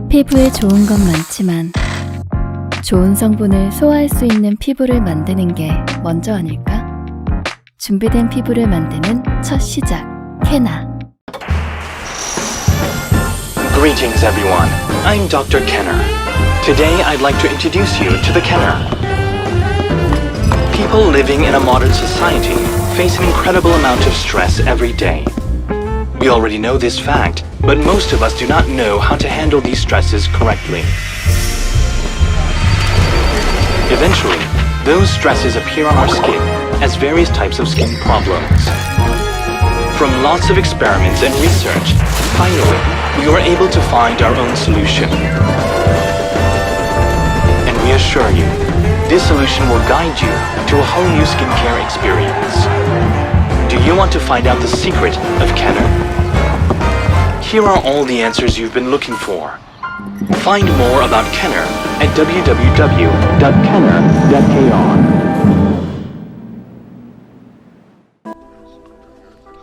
피부에 좋은 건 많지만 좋은 성분을 소화할 수 있는 피부를 만드는 게 먼저 아닐까? 준비된 피부를 만드는 첫 시작, 케나. Greetings everyone, I'm Dr. Kenner. Today I'd like to introduce you to the Kenner. People living in a modern society face an incredible amount of stress every day. We already know this fact, but most of us do not know how to handle these stresses correctly. Eventually, those stresses appear on our skin as various types of skin problems. From lots of experiments and research, finally, we were able to find our own solution. And we assure you, this solution will guide you to a whole new skincare experience. Do you want to find out the secret of Kenner? Here are all the answers you've been looking for. Find more about Kenner at www.kenner.kr.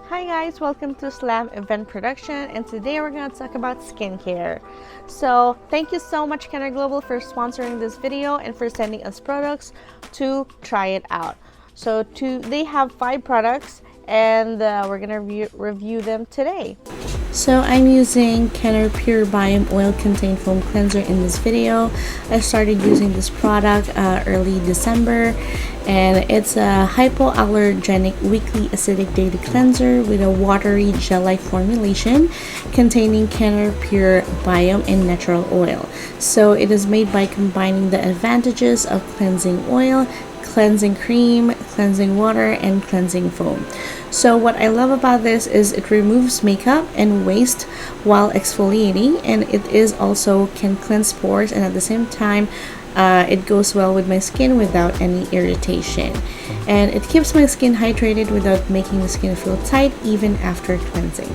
Hi guys, welcome to Slam Event Production, and today we're going to talk about skincare. So thank you so much Kenner Global for sponsoring this video and for sending us products to try it out. So they have 5 products and we're going to review them today. So I'm using Kenner Pure Biome Oil Contained Foam Cleanser in this video. I started using this product early December, and it's a hypoallergenic weekly acidic daily cleanser with a watery gel-like formulation containing Kenner Pure Biome and natural oil. So it is made by combining the advantages of cleansing oil, cleansing cream, cleansing water, and cleansing foam. So what I love about this is it removes makeup and waste while exfoliating, and it is also can cleanse pores, and at the same time it goes well with my skin without any irritation, and it keeps my skin hydrated without making the skin feel tight even after cleansing.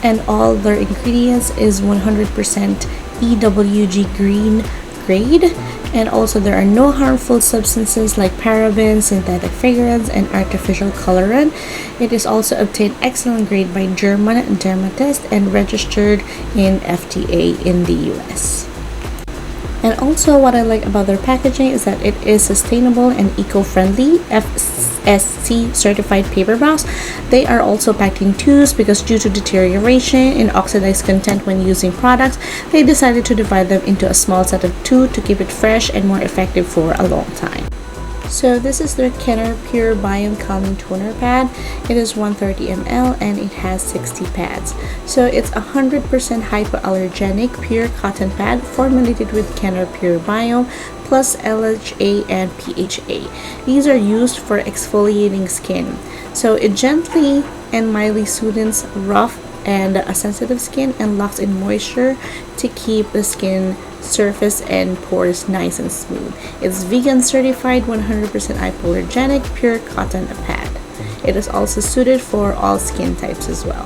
And all their ingredients is 100% EWG green grade, and also there are no harmful substances like parabens, synthetic fragrance, and artificial colorant. It is also obtained excellent grade by German Dermatest and registered in FDA in the US. And also what I like about their packaging is that it is sustainable and eco-friendly, FSC certified paper bags. They are also packed in tubes because due to deterioration and oxidized content when using products, they decided to divide them into a small set of 2 to keep it fresh and more effective for a long time. So this is their Kenner Pure Biome Calming Toner Pad. It is 130 ml and it has 60 pads. So it's 100% hypoallergenic pure cotton pad formulated with Kenner Pure Biome plus LHA and PHA. These are used for exfoliating skin. So it gently and mildly soothes rough and sensitive skin and locks in moisture to keep the skin surface and pores nice and smooth. It's vegan certified, 100% hypoallergenic pure cotton pad. It is also suited for all skin types as well.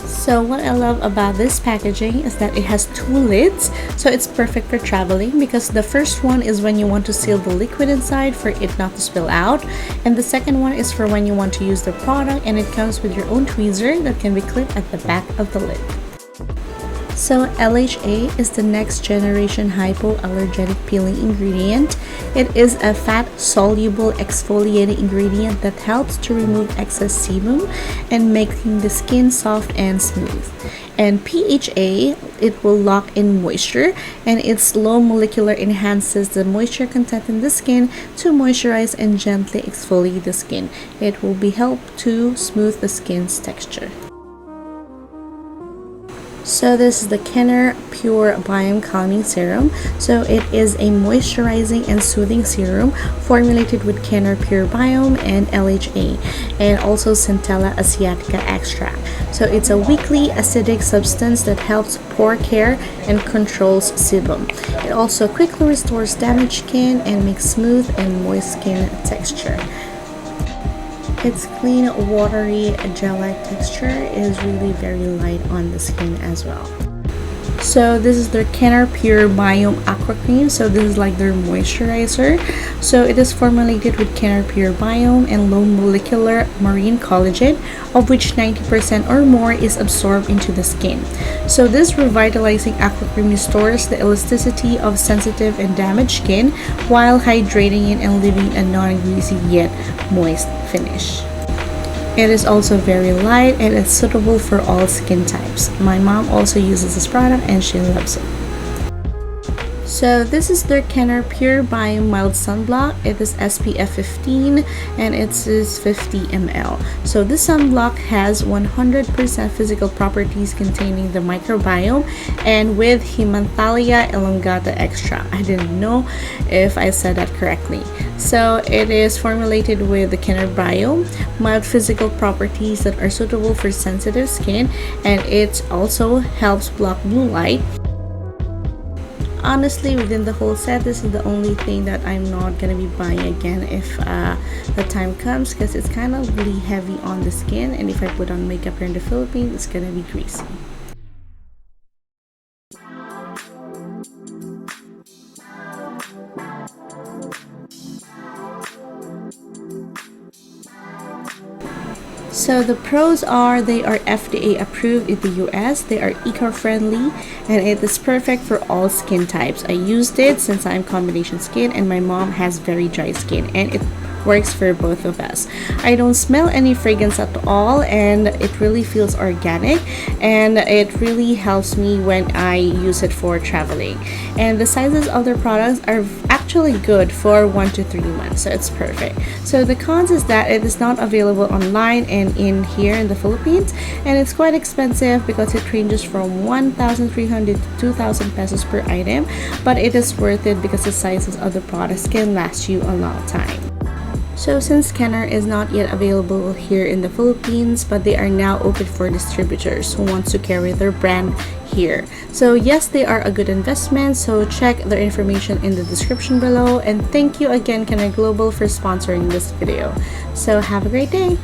So what I love about this packaging is that it has 2 lids, so it's perfect for traveling because the first one is when you want to seal the liquid inside for it not to spill out, and the second one is for when you want to use the product, and it comes with your own tweezer that can be clipped at the back of the lid. So LHA is the next generation hypoallergenic peeling ingredient. It is a fat-soluble exfoliating ingredient that helps to remove excess sebum and making the skin soft and smooth. And PHA, it will lock in moisture, and its low molecular enhances the moisture content in the skin to moisturize and gently exfoliate the skin. It will be help to smooth the skin's texture. So this is the Kenner Pure Biome Calming Serum. So it is a moisturizing and soothing serum formulated with Kenner Pure Biome and LHA and also Centella asiatica extract. So it's a weakly acidic substance that helps pore care and controls sebum. It also quickly restores damaged skin and makes smooth and moist skin texture. Its clean, watery, gel-like texture is really very light on the skin as well. So this is their Kenner Pure Biome Aqua Cream. So this is like their moisturizer. So it is formulated with Kenner Pure Biome and low molecular marine collagen, of which 90% or more is absorbed into the skin. So this revitalizing aqua cream restores the elasticity of sensitive and damaged skin while hydrating it and leaving a non-greasy yet moist finish. It is also very light and it's suitable for all skin types. My mom also uses this product and she loves it. So this is their Kenner Pure Biome Mild Sunblock. It is SPF 15 and it is 50 ml. So this sunblock has 100% physical properties containing the microbiome and with Hemanthalia elongata extract. I didn't know if I said that correctly. So it is formulated with the Kenner Biome, mild physical properties that are suitable for sensitive skin, and it also helps block blue light. Honestly, within the whole set, this is the only thing that I'm not gonna be buying again if the time comes, because it's kind of really heavy on the skin, and if I put on makeup here in the Philippines, it's gonna be greasy. So the pros are they are FDA approved in the US, they are eco-friendly, and it is perfect for all skin types. I used it since I'm combination skin and my mom has very dry skin, and it works for both of us. I don't smell any fragrance at all, and it really feels organic, and it really helps me when I use it for traveling. And the sizes of their products are actually good for 1 to 3 months, so it's perfect. So the cons is that it is not available online and in here in the Philippines, and it's quite expensive because it ranges from 1,300 to 2,000 pesos per item, but it is worth it because the sizes of the products can last you a long time. So since Kenner is not yet available here in the Philippines, but they are now open for distributors who want to carry their brand here. So yes, they are a good investment, so check their information in the description below, and thank you again Kenner Global for sponsoring this video. So have a great day!